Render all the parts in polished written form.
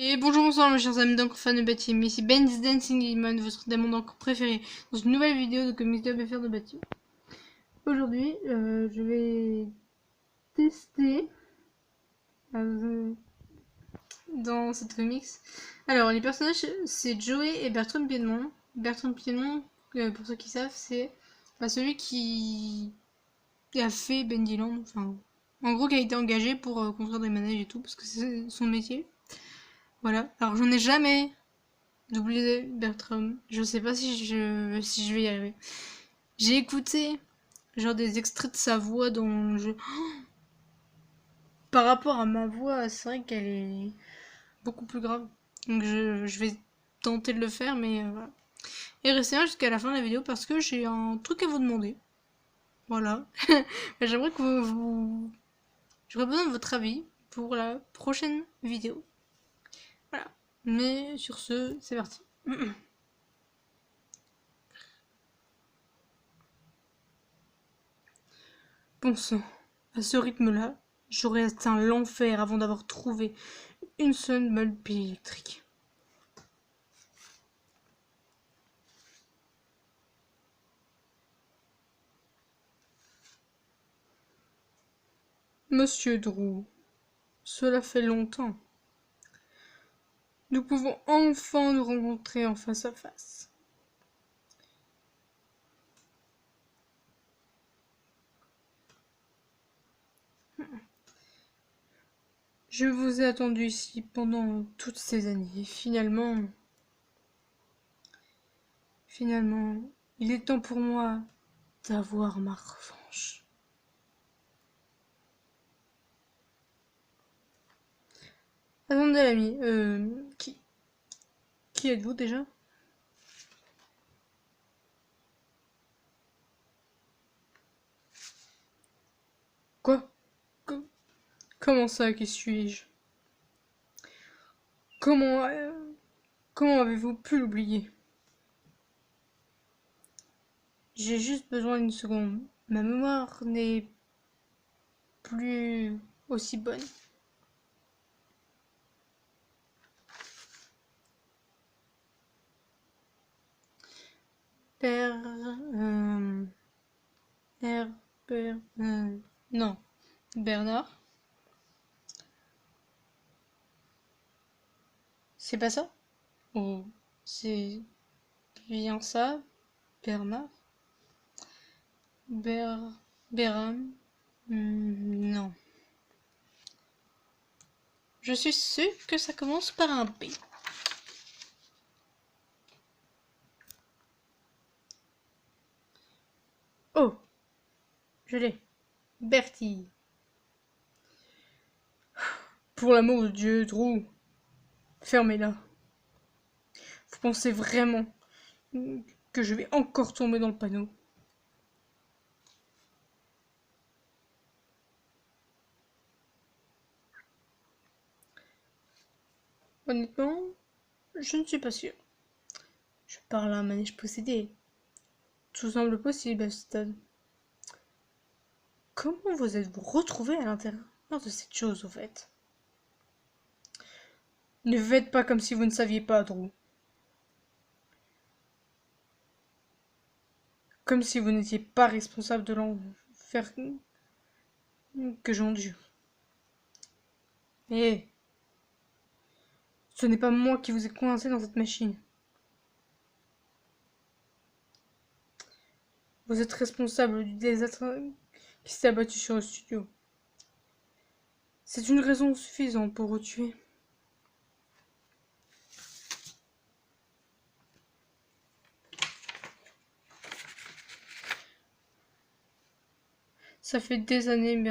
Et bonjour, bonsoir mes chers amis d'encre fans de bâtiment, ici Ben's Dancing Lemon, votre diamant d'encre préféré, dans une nouvelle vidéo de Comics Club FR de bâtiment. Aujourd'hui, je vais tester dans cette comics. Alors, les personnages, c'est Joey et Bertrand Piedmont. Bertrand Piedmont, pour ceux qui savent, c'est celui qui a fait Ben Dylan, enfin, en gros, qui a été engagé pour construire des manèges et tout, parce que c'est son métier. Voilà. Alors, j'en ai jamais doublé Bertram. Je sais pas si je vais y arriver. J'ai écouté genre des extraits de sa voix dans le jeu. Par rapport à ma voix, c'est vrai qu'elle est beaucoup plus grave. Donc je vais tenter de le faire, mais voilà. Et restez là jusqu'à la fin de la vidéo parce que j'ai un truc à vous demander. Voilà. J'aimerais que j'aurais besoin de votre avis pour la prochaine vidéo. Voilà. Mais sur ce, c'est parti. Bon sang, à ce rythme-là, j'aurais atteint l'enfer avant d'avoir trouvé une seule molle pile électrique. Monsieur Drew, cela fait longtemps. Nous pouvons enfin nous rencontrer en face à face. Je vous ai attendu ici pendant toutes ces années. Finalement, il est temps pour moi d'avoir ma revanche. Attendez l'ami, qui êtes-vous déjà? Quoi? Comment ça, qui suis-je? Comment, comment avez-vous pu l'oublier? J'ai juste besoin d'une seconde. Ma mémoire n'est plus aussi bonne. Père... Père... non. Bernard. C'est pas ça? Oh, c'est bien ça. Bernard. Béram. Non. Je suis sûre que ça commence par un B. Oh, je l'ai. Bertie. Pour l'amour de Dieu, Drew, fermez-la. Vous pensez vraiment que je vais encore tomber dans le panneau? Honnêtement, je ne suis pas sûre. Je parle à un manège possédé. Tout semble possible à ce stade. Comment vous êtes-vous retrouvé à l'intérieur de cette chose, au fait? Ne faites pas comme si vous ne saviez pas, Drew. Comme si vous n'étiez pas responsable de l'enfer que j'endure. Eh, ce n'est pas moi qui vous ai coincé dans cette machine. Vous êtes responsable du désastre qui s'est abattu sur le studio. C'est une raison suffisante pour vous tuer. Ça fait des années,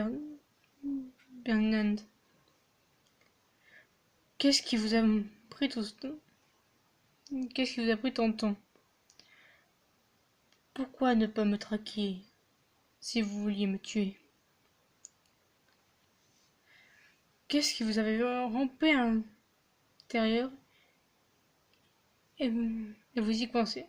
Bernard. Qu'est-ce qui vous a pris tout ce temps? Qu'est-ce qui vous a pris tant de temps? Pourquoi ne pas me traquer si vous vouliez me tuer? Qu'est-ce qui vous avait rampé à l'intérieur et vous y coincez?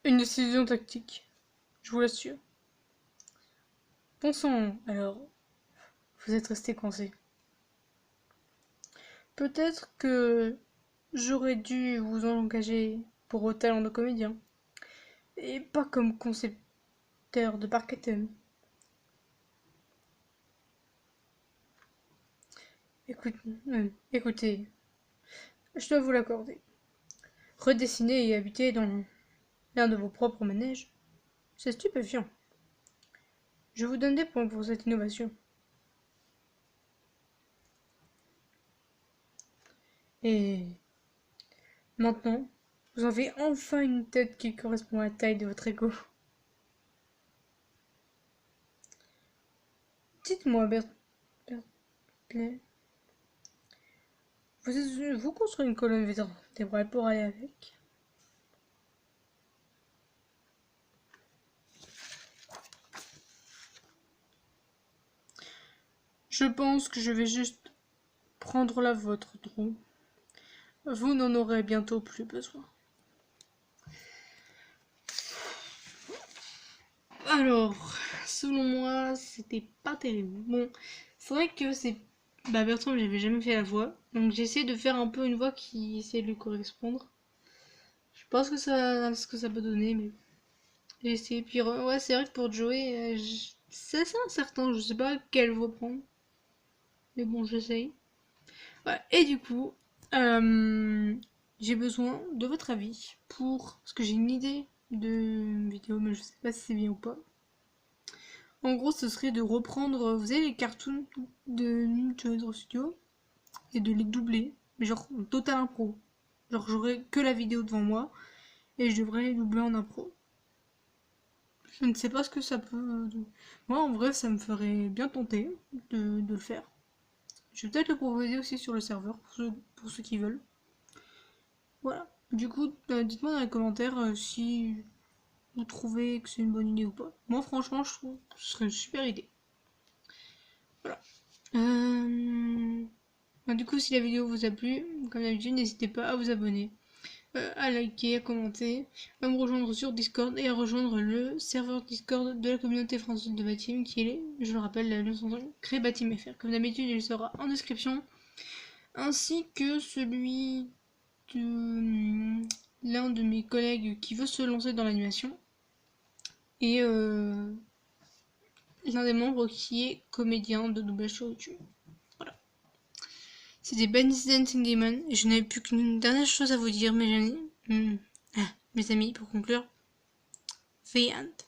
Une décision tactique, je vous l'assure. Bon sang, alors, vous êtes resté coincé. Peut-être que j'aurais dû vous engager pour vos talents de comédien, et pas comme concepteur de parc à thème. Écoutez, je dois vous l'accorder. Redessiner et habiter dans l'un de vos propres manèges, c'est stupéfiant. Je vous donne des points pour cette innovation. Et maintenant, vous avez enfin une tête qui correspond à la taille de votre ego. Dites-moi, Bertley, vous construisez une colonne vertébrale pour aller avec? Je pense que je vais juste prendre la vôtre, Drew. Vous n'en aurez bientôt plus besoin. Alors, selon moi, c'était pas terrible. Bon, c'est vrai que c'est... Bah Bertrand, j'avais jamais fait la voix. Donc j'ai essayé de faire un peu une voix qui essayait de lui correspondre. Je pense que ce que ça peut donner, mais... J'ai essayé. Puis ouais, c'est vrai que pour Joey, c'est assez incertain. Je sais pas quelle voix prendre. Mais bon, j'essaye. Ouais, et du coup, j'ai besoin de votre avis pour... Parce que j'ai une idée de vidéo, mais je sais pas si c'est bien ou pas. En gros, ce serait de reprendre, vous savez, les cartoons de Nintendo Studio et de les doubler, mais genre en total impro. Genre, j'aurais que la vidéo devant moi et je devrais les doubler en impro. Je ne sais pas ce que ça peut. Moi, en vrai, ça me ferait bien tenter de le faire. Je vais peut-être le proposer aussi sur le serveur pour ceux qui veulent. Voilà. Du coup, dites-moi dans les commentaires si vous trouvez que c'est une bonne idée ou pas. Moi, franchement, je trouve que ce serait une super idée. Voilà. Du coup, si la vidéo vous a plu, comme d'habitude, n'hésitez pas à vous abonner, à liker, à commenter, à me rejoindre sur Discord et à rejoindre le serveur Discord de la communauté française de Batim qui est, je le rappelle, la leçon créer Batim FR. Comme d'habitude, il sera en description, ainsi que celui de l'un de mes collègues qui veut se lancer dans l'animation et l'un des membres qui est comédien de doublage sur YouTube. Voilà. C'était Bandits Dancing Demon. Et je n'avais plus qu'une dernière chose à vous dire, mes amis. Mes amis, pour conclure. The end.